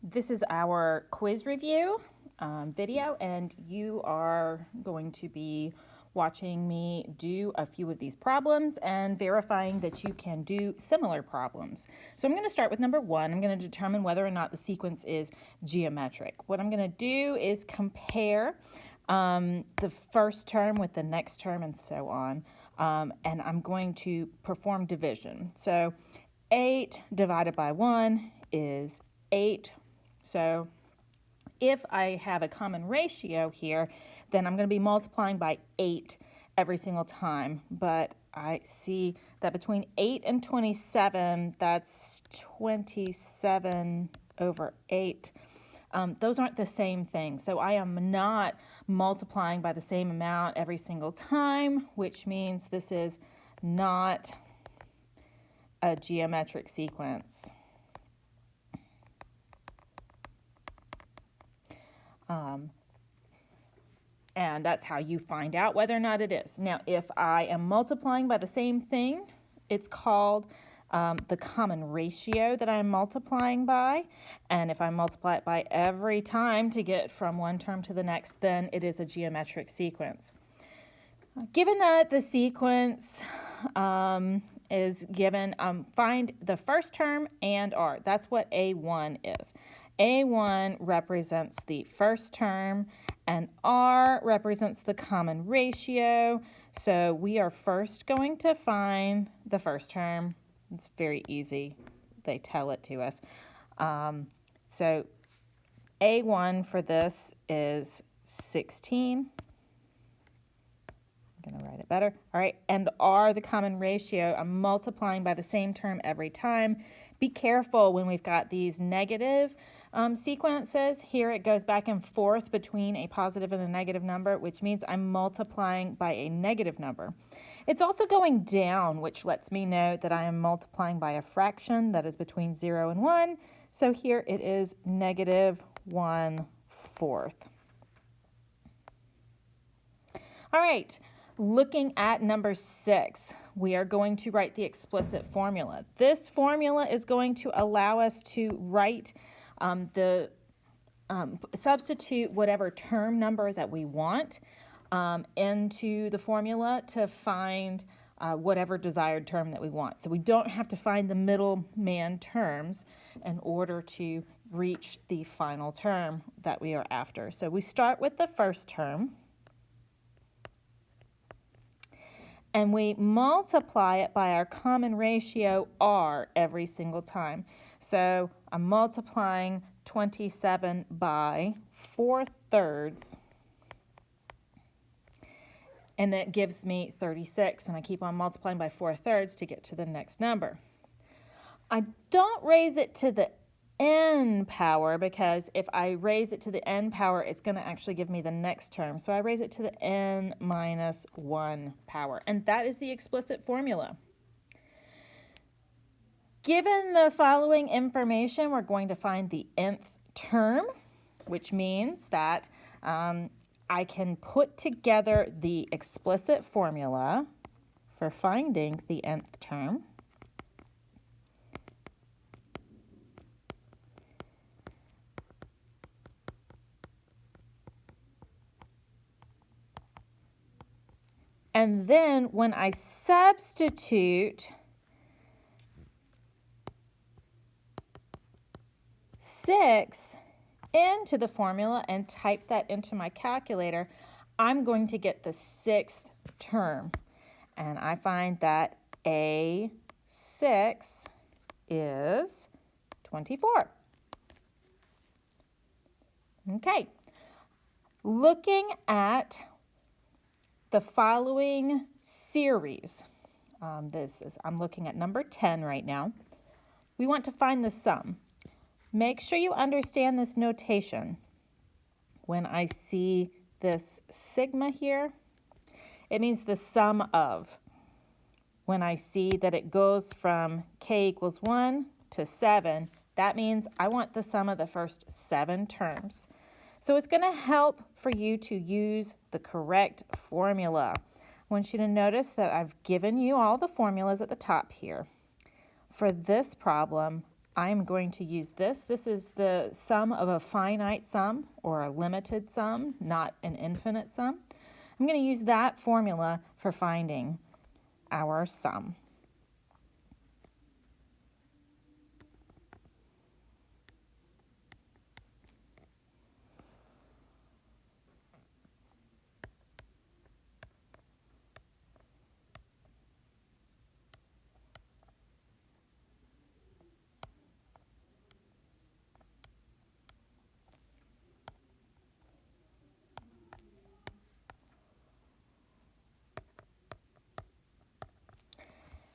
This is our quiz review video, and you are going to be watching me do a few of these problems and verifying that you can do similar problems. So I'm going to start with number 1. I'm going to determine whether or not the sequence is geometric. What I'm going to do is compare the first term with the next term and so on, and I'm going to perform division. So 8 divided by 1 is 8. So if I have a common ratio here, then I'm going to be multiplying by 8 every single time. But I see that between 8 and 27, that's 27 over 8. Those aren't the same thing. So I am not multiplying by the same amount every single time, which means this is not a geometric sequence. And that's how you find out whether or not it is. Now, if I am multiplying by the same thing, it's called the common ratio that I'm multiplying by. And if I multiply it by every time to get from one term to the next, then it is a geometric sequence. Given that the sequence is given, find the first term and R. That's what A1 is. A1 represents the first term and R represents the common ratio. So we are first going to find the first term. It's very easy. They tell it to us. So A1 for this is 16. I'm going to write it better. All right, and R, the common ratio, I'm multiplying by the same term every time. Be careful when we've got these negative sequences. Here it goes back and forth between a positive and a negative number, which means I'm multiplying by a negative number. It's also going down, which lets me know that I am multiplying by a fraction that is between 0 and 1. So here it is negative 1/4. All right. Looking at number 6, we are going to write the explicit formula. This formula is going to allow us to write substitute whatever term number that we want into the formula to find whatever desired term that we want. So we don't have to find the middleman terms in order to reach the final term that we are after. So we start with the first term, and we multiply it by our common ratio R every single time. So I'm multiplying 27 by 4/3, and that gives me 36, and I keep on multiplying by 4/3 to get to the next number. I don't raise it to the n power, because if I raise it to the n power, it's going to actually give me the next term. So I raise it to the n minus 1 power, and that is the explicit formula. Given the following information, we're going to find the nth term, which means that I can put together the explicit formula for finding the nth term. And then when I substitute 6 into the formula and type that into my calculator, I'm going to get the 6th term. And I find that A6 is 24. Okay. Looking at the following series, I'm looking at number 10 right now. We want to find the sum. Make sure you understand this notation. When I see this sigma here, it means the sum of. When I see that it goes from k equals 1 to 7, that means I want the sum of the first 7 terms. So it's going to help for you to use the correct formula. I want you to notice that I've given you all the formulas at the top here. For this problem, I'm going to use this. This is the sum of a finite sum or a limited sum, not an infinite sum. I'm going to use that formula for finding our sum.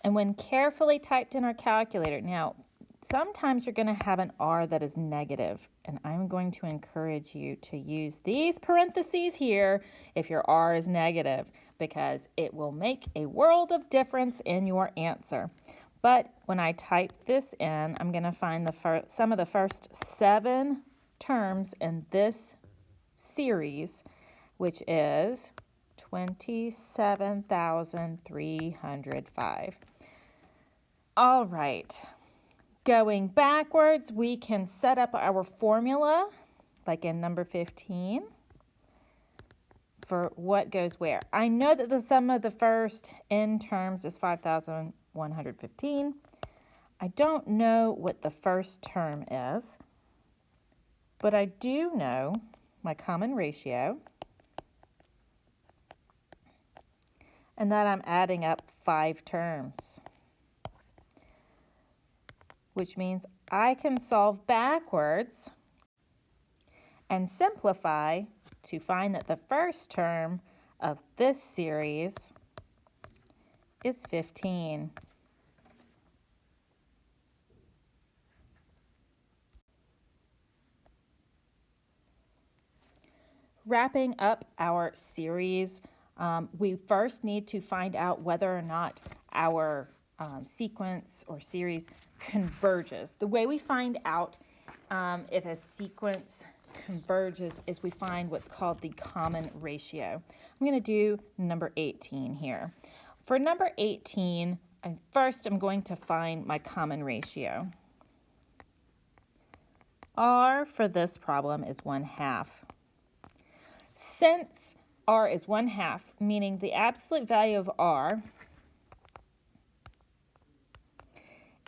And when carefully typed in our calculator, now sometimes you're going to have an R that is negative, and I'm going to encourage you to use these parentheses here if your R is negative, because it will make a world of difference in your answer. But when I type this in, I'm going to find the sum of the first 7 terms in this series, which is 27,305. All right, going backwards, we can set up our formula, like in number 15, for what goes where. I know that the sum of the first n terms is 5,115. I don't know what the first term is, but I do know my common ratio, and that I'm adding up 5 terms, which means I can solve backwards and simplify to find that the first term of this series is 15. Wrapping up our series, we first need to find out whether or not our sequence or series converges. The way we find out if a sequence converges is we find what's called the common ratio. I'm going to do number 18 here. For number 18, first I'm going to find my common ratio. R for this problem is 1/2. Since R is 1/2, meaning the absolute value of R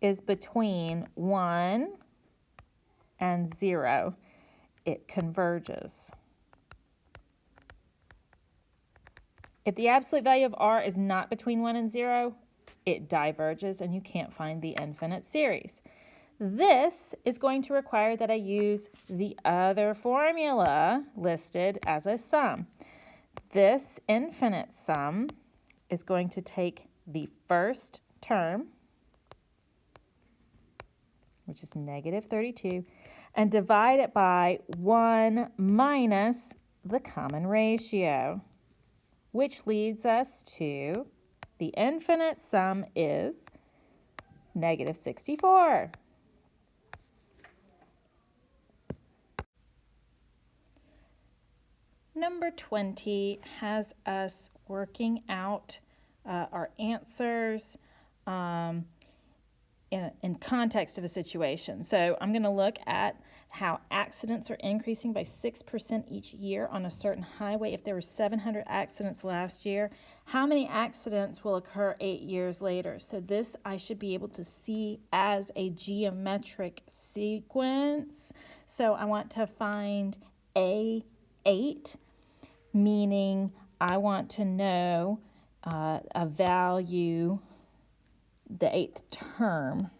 is between 1 and 0, it converges. If the absolute value of R is not between 1 and 0, it diverges and you can't find the infinite series. This is going to require that I use the other formula listed as a sum. This infinite sum is going to take the first term, which is -32, and divide it by 1 minus the common ratio, which leads us to the infinite sum is -64. Number 20 has us working out our answers in context of a situation. So I'm going to look at how accidents are increasing by 6% each year on a certain highway. If there were 700 accidents last year, how many accidents will occur 8 years later? So this I should be able to see as a geometric sequence. So I want to find A8, meaning I want to know a value, the 8th term.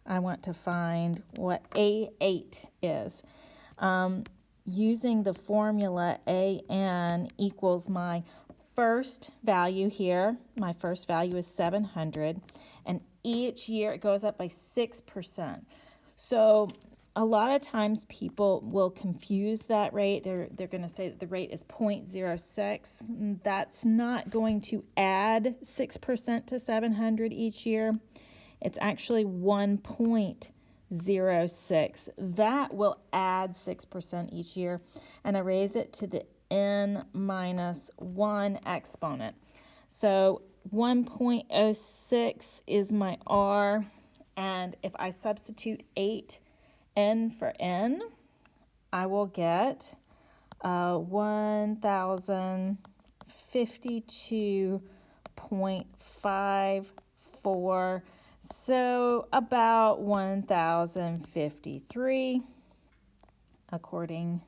I want to find what A8 is. Using the formula AN equals my first value here. My first value is 700, and each year it goes up by 6%. So a lot of times people will confuse that rate. They're going to say that the rate is 0.06. That's not going to add 6% to 700 each year. It's actually 1.06. That will add 6% each year, and I raise it to the n minus 1 exponent. So 1.06 is my R, And if I substitute 8n for n, I will get 1052.54, so about 1053 according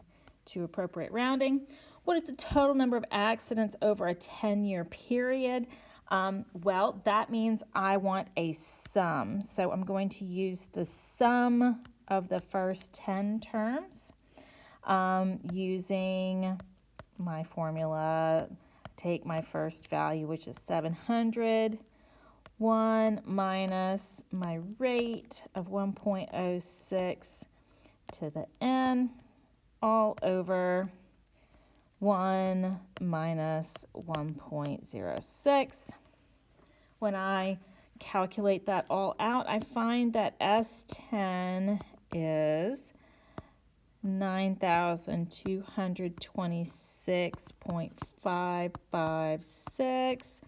to appropriate rounding. What is the total number of accidents over a 10-year period? Well, that means I want a sum. So I'm going to use the sum of the first 10 terms using my formula. Take my first value, which is 700, 1 minus my rate of 1.06 to the n, all over 1 minus 1.06. When I calculate that all out, I find that S10 is 9,226.556.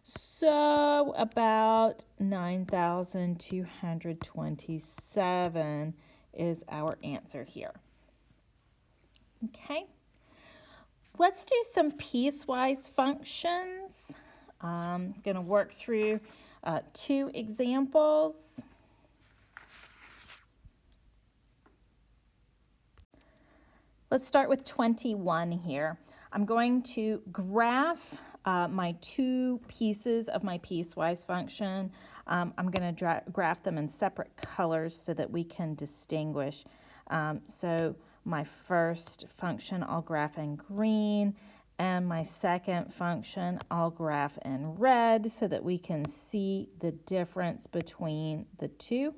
So about 9,227 is our answer here. Okay, let's do some piecewise functions. I'm going to work through 2 examples. Let's start with 21 here. I'm going to graph my 2 pieces of my piecewise function. I'm going to graph them in separate colors so that we can distinguish. So my first function I'll graph in green, and my second function I'll graph in red so that we can see the difference between the 2.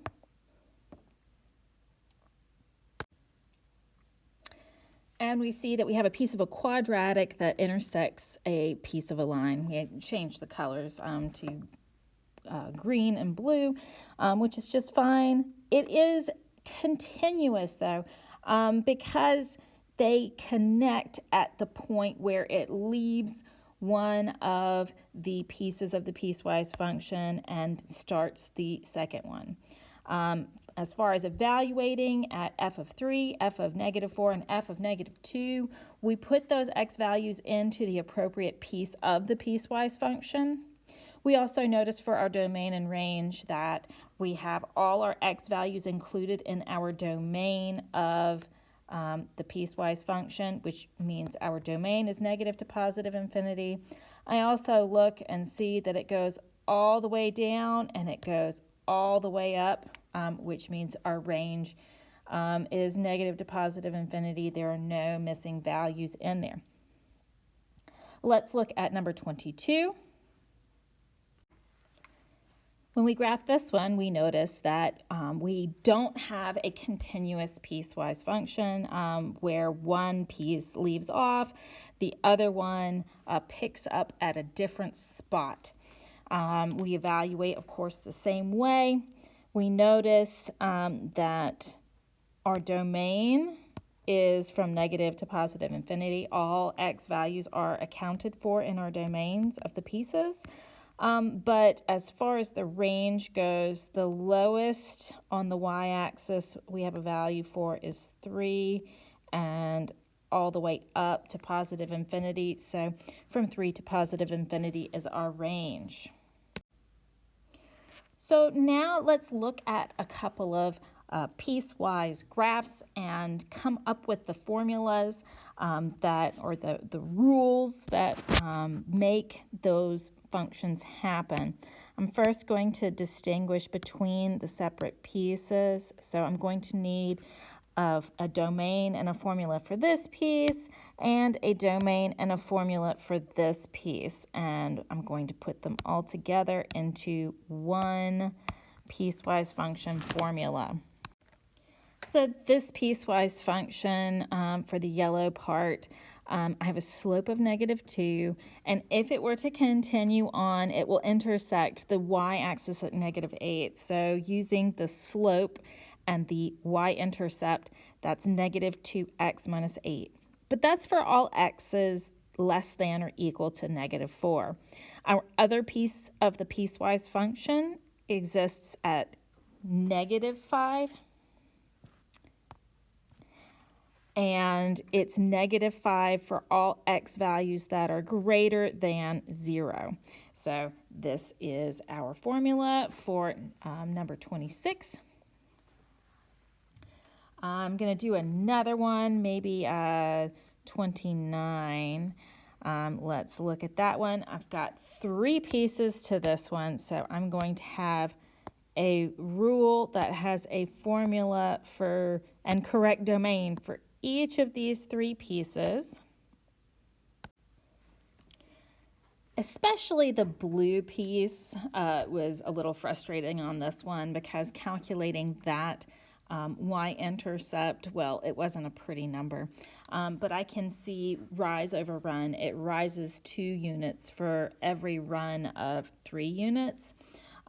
And we see that we have a piece of a quadratic that intersects a piece of a line. We changed the colors to green and blue, which is just fine. It is continuous though, because they connect at the point where it leaves one of the pieces of the piecewise function and starts the second one. As far as evaluating at f of 3, f of -4, and f of -2, we put those x values into the appropriate piece of the piecewise function. We also notice for our domain and range that we have all our x values included in our domain of the piecewise function, which means our domain is negative to positive infinity. I also look and see that it goes all the way down and it goes all the way up, which means our range is negative to positive infinity. There are no missing values in there. Let's look at number 22. When we graph this one, we notice that we don't have a continuous piecewise function where one piece leaves off, the other one picks up at a different spot. We evaluate, of course, the same way. We notice that our domain is from negative to positive infinity. All x values are accounted for in our domains of the pieces. But as far as the range goes, the lowest on the y-axis we have a value for is 3, and all the way up to positive infinity. So from 3 to positive infinity is our range. So now let's look at a couple of piecewise graphs and come up with the formulas the rules that make those functions happen. I'm first going to distinguish between the separate pieces. So I'm going to need a domain and a formula for this piece, and a domain and a formula for this piece. And I'm going to put them all together into one piecewise function formula. So this piecewise function for the yellow part, I have a slope of -2, and if it were to continue on, it will intersect the y-axis at -8. So using the slope and the y-intercept, that's -2x minus 8. But that's for all x's less than or equal to -4. Our other piece of the piecewise function exists at -5, and it's -5 for all x values that are greater than 0. So this is our formula for number 26. I'm going to do another one, maybe 29. Let's look at that one. I've got 3 pieces to this one, so I'm going to have a rule that has a formula for and correct domain for each of these 3 pieces. Especially the blue piece was a little frustrating on this one because calculating that y-intercept, well, it wasn't a pretty number, but I can see rise over run. It rises 2 units for every run of 3 units.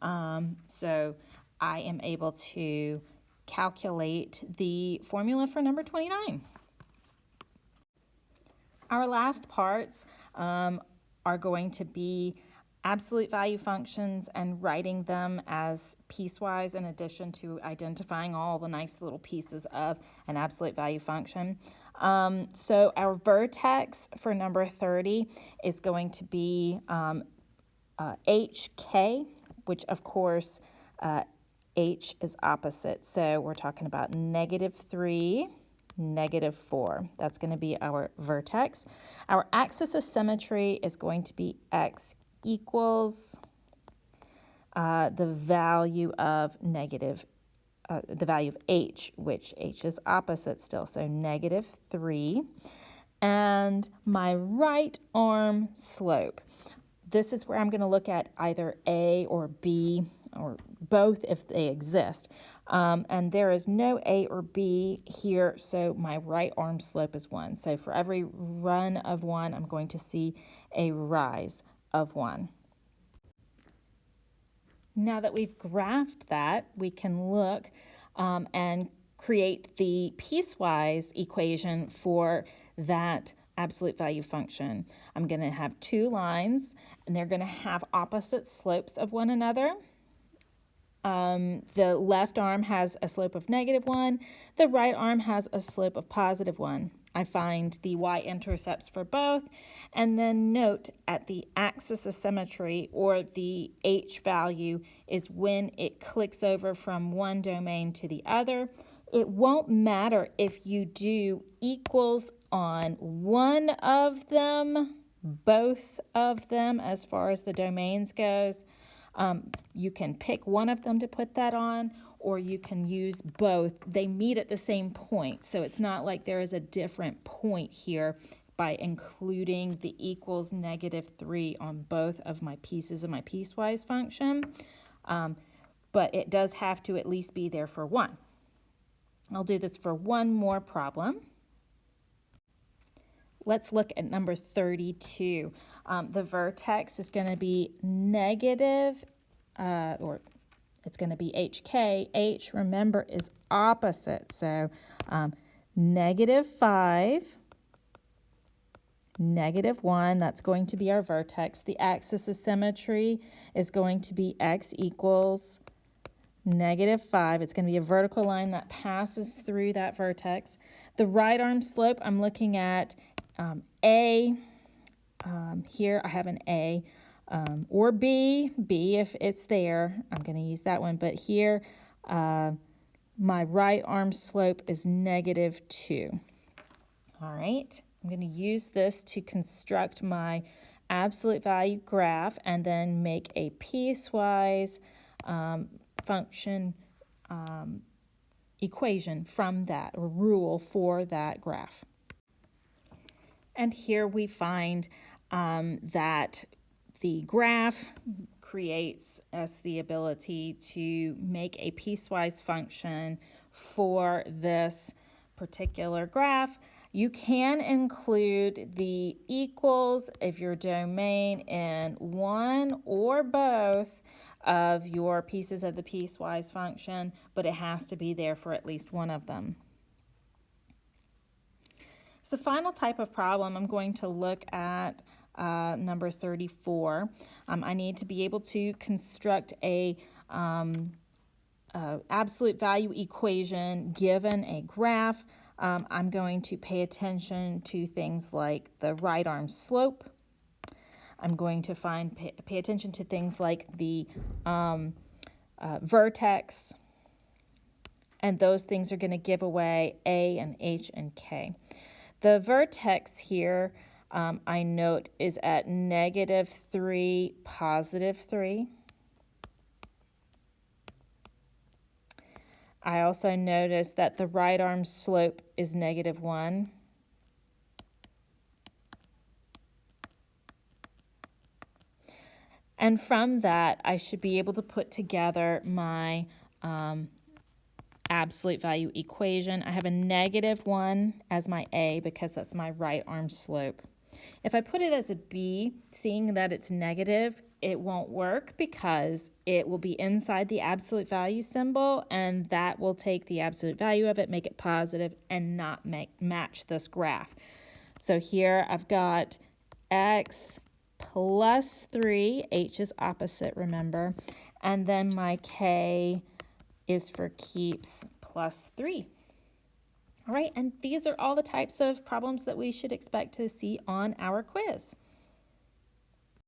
So I am able to calculate the formula for number 29. Our last parts are going to be absolute value functions and writing them as piecewise in addition to identifying all the nice little pieces of an absolute value function. So our vertex for number 30 is going to be HK, which of course H is opposite. So we're talking about -3, -4. That's going to be our vertex. Our axis of symmetry is going to be x equals the value of the value of h, which h is opposite still, so -3. And my right arm slope. This is where I'm going to look at either A or B or both if they exist. And there is no A or B here, so my right arm slope is 1. So for every run of 1, I'm going to see a rise of 1. Now that we've graphed that, we can look and create the piecewise equation for that absolute value function. I'm going to have 2 lines, and they're going to have opposite slopes of one another. The left arm has a slope of -1. The right arm has a slope of +1. I find the y-intercepts for both, and then note at the axis of symmetry, or the h value, is when it clicks over from one domain to the other. It won't matter if you do equals on one of them, both of them as far as the domains goes. You can pick one of them to put that on, or you can use both. They meet at the same point, so it's not like there is a different point here by including the equals -3 on both of my pieces of my piecewise function. But it does have to at least be there for one. I'll do this for one more problem. Let's look at number 32. The vertex is going to be or it's going to be HK. H, remember, is opposite. So -5, -1, that's going to be our vertex. The axis of symmetry is going to be x equals -5. It's going to be a vertical line that passes through that vertex. The right arm slope, I'm looking at A. Here I have an A, or B if it's there. I'm going to use that one. But here, my right arm slope is -2. All right. I'm going to use this to construct my absolute value graph and then make a piecewise function equation from that, or rule for that graph. And here we find that the graph creates us the ability to make a piecewise function for this particular graph. You can include the equals if your domain in one or both of your pieces of the piecewise function, but it has to be there for at least one of them. So the final type of problem, I'm going to look at number 34. I need to be able to construct a absolute value equation given a graph, I'm going to pay attention to things like the right arm slope. I'm going to pay attention to things like the vertex, and those things are going to give away A and H and K. The vertex here, I note, is at -3, +3. I also notice that the right arm slope is -1. And from that, I should be able to put together my absolute value equation. I have a -1 as my A because that's my right arm slope. If I put it as a B, seeing that it's negative, it won't work because it will be inside the absolute value symbol, and that will take the absolute value of it, make it positive, and not match this graph. So here I've got X +3, H is opposite, remember, and then my K is for keeps +3. All right, and these are all the types of problems that we should expect to see on our quiz.